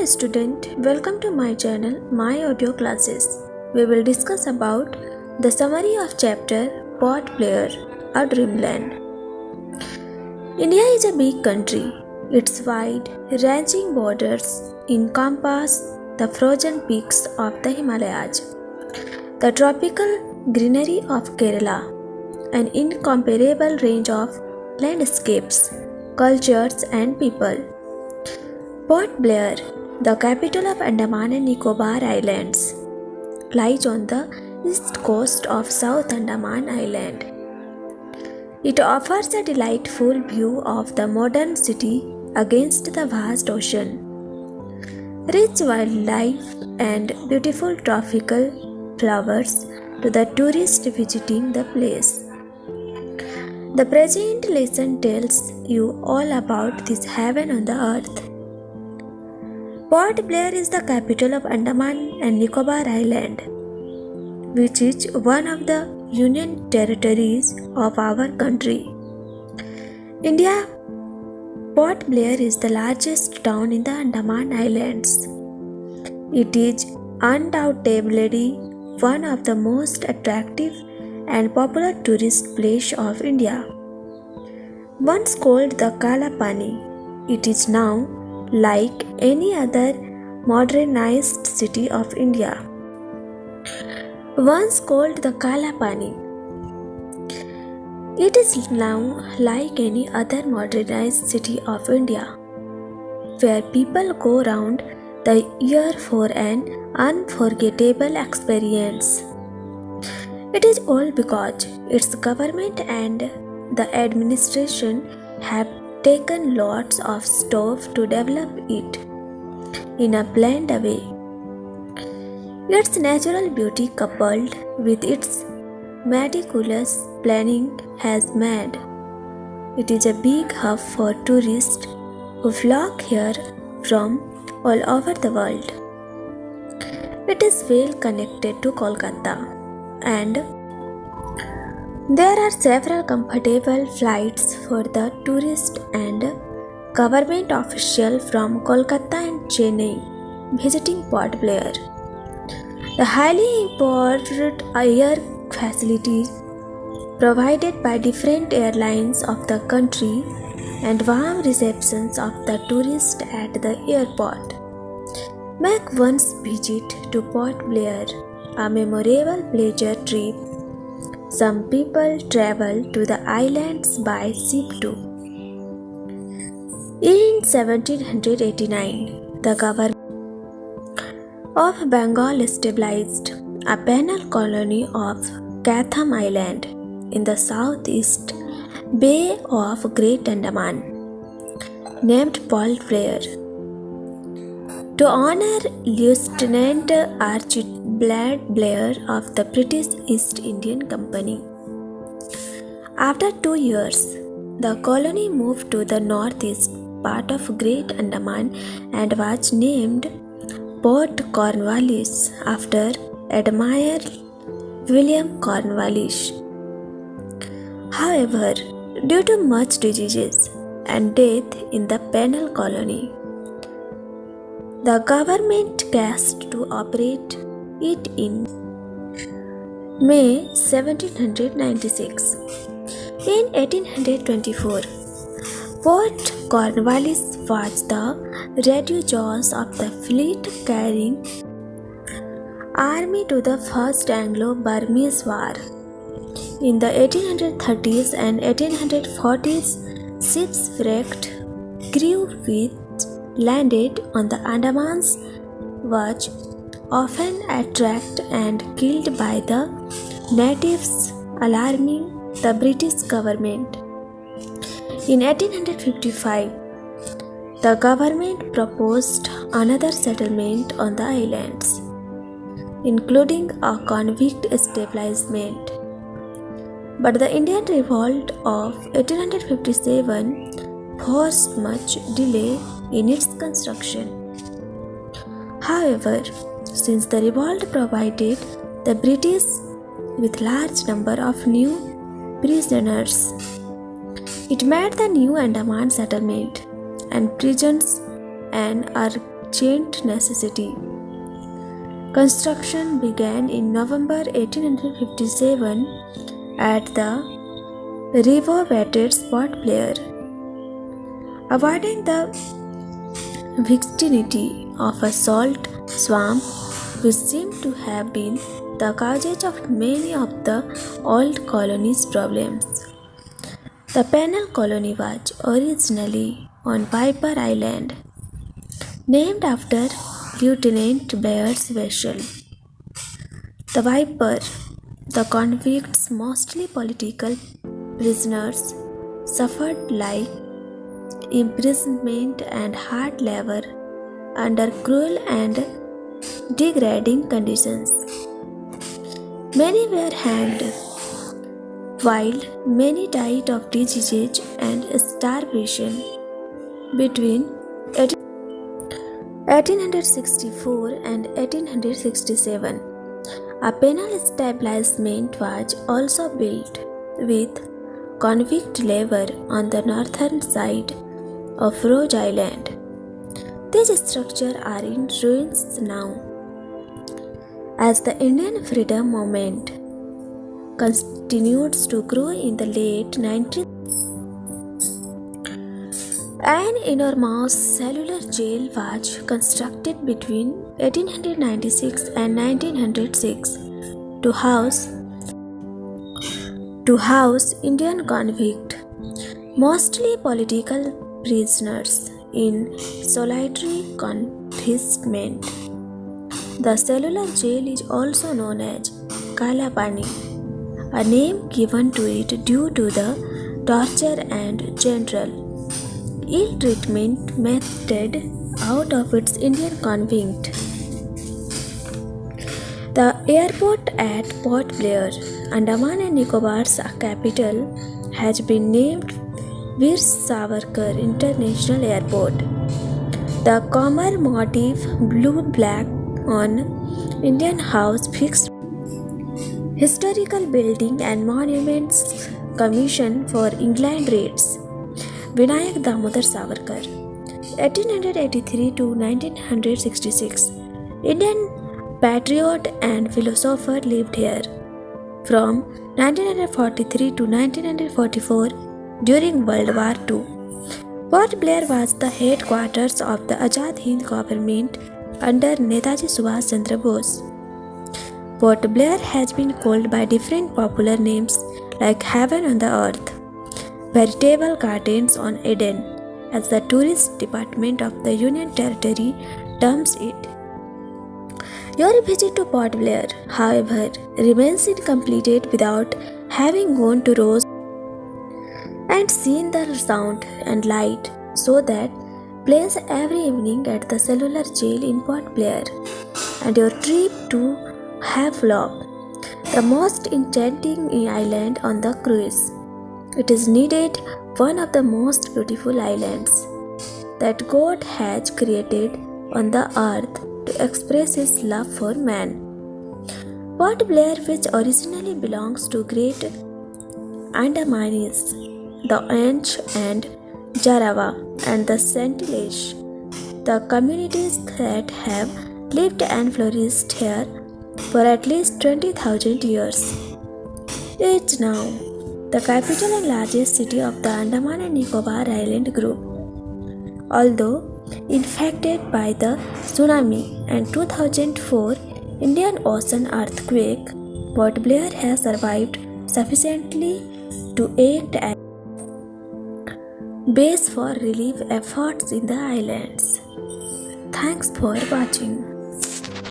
student, welcome to my channel, My Audio Classes. We will discuss about the summary of chapter Port Blair, a Dreamland. India is a big country. Its wide, ranging borders encompass the frozen peaks of the Himalayas, the tropical greenery of Kerala, an incomparable range of landscapes, cultures and people. Port Blair, the capital of Andaman and Nicobar Islands, lies on the east coast of South Andaman Island. It offers a delightful view of the modern city against the vast ocean. Rich wildlife and beautiful tropical flowers to the tourist visiting the place. The present lesson tells you all about this heaven on the earth. Port Blair is the capital of Andaman and Nicobar Island, which is one of the union territories of our country. India, Port Blair is the largest town in the Andaman Islands. It is undoubtedly one of the most attractive and popular tourist places of India. Once called the Kalapani, it is now like any other modernized city of India. Once called the Kalapani, it is now like any other modernized city of India, where people go round the year for an unforgettable experience. It is all because its government and the administration have taken lots of stuff to develop it in a planned way. Its natural beauty coupled with its meticulous planning has made it is a big hub for tourists who flock here from all over the world. It is well connected to Kolkata, and there are several comfortable flights for the tourist and government officials from Kolkata and Chennai visiting Port Blair. The highly improved air facilities provided by different airlines of the country and warm receptions of the tourists at the airport make one's visit to Port Blair a memorable pleasure trip. Some people travel to the islands by ship too. In 1789, the government of Bengal established a penal colony of Chatham Island in the southeast bay of Great Andaman, named Port Blair, to honor Lieutenant Archibald Blair of the British East India Company. After 2 years, the colony moved to the northeast part of Great Andaman and was named Port Cornwallis after Admiral William Cornwallis. However, due to much diseases and death in the penal colony, the government ceased to operate it in May 1796. In 1824, Port Cornwallis was the refuge of the fleet carrying army to the First Anglo-Burmese War. In the 1830s and 1840s, ships wrecked, crew which landed on the Andamans was often attacked and killed by the natives, alarming the British government. In 1855, the government proposed another settlement on the islands, including a convict establishment. But the Indian Revolt of 1857 forced much delay in its construction. However, since the revolt provided the British with large number of new prisoners, it made the new Andaman settlement and prisons an urgent necessity. Construction began in November 1857 at the renovated Port Blair. Avoiding the vicinity of a salt swamp, which seemed to have been the cause of many of the old colony's problems. The penal colony was originally on Piper Island, named after Lieutenant Blair's vessel. The Viper, the convicts, mostly political prisoners, suffered life imprisonment and hard labor under cruel and degrading conditions. Many were hanged, while many died of disease and starvation. Between 1864 and 1867, a penal establishment was also built with convict labor on the northern side of Rhode Island. These structures are in ruins now. As the Indian freedom movement continued to grow in the late 19th, an enormous cellular jail was constructed between 1896 and 1906 to house Indian convicts, mostly political prisoners, in solitary confinement. The cellular jail is also known as Kala Pani, a name given to it due to the torture and general ill treatment meted out of its Indian convict. The airport at Port Blair, Andaman and Nicobar's capital, has been named Veer Savarkar International Airport. The commemorative blue-black on Indian House fixed historical building and monuments commission for England rates. Vinayak Damodar Savarkar, 1883 to 1966, Indian patriot and philosopher, lived here from 1943 to 1944 during World War II. Port Blair was the headquarters of the Azad Hind government under Netaji Subhash Chandra Bose. Port Blair has been called by different popular names like Heaven on the Earth, Veritable Gardens on Eden, as the tourist department of the Union Territory terms it. Your visit to Port Blair, however, remains incomplete without having gone to Rose and seen the sound and light so that plays every evening at the cellular jail in Port Blair, and your trip to Havelock, the most enchanting island on the cruise. It is indeed one of the most beautiful islands that God has created on the earth to express His love for man. Port Blair, which originally belongs to Great Andamanese, the Anch and Jarawa, and the Santilish, the communities that have lived and flourished here for at least 20,000 years, is now the capital and largest city of the Andaman and Nicobar Island group. Although infected by the tsunami and 2004 Indian Ocean earthquake, Port Blair has survived sufficiently to act as base for relief efforts in the islands. Thanks for watching.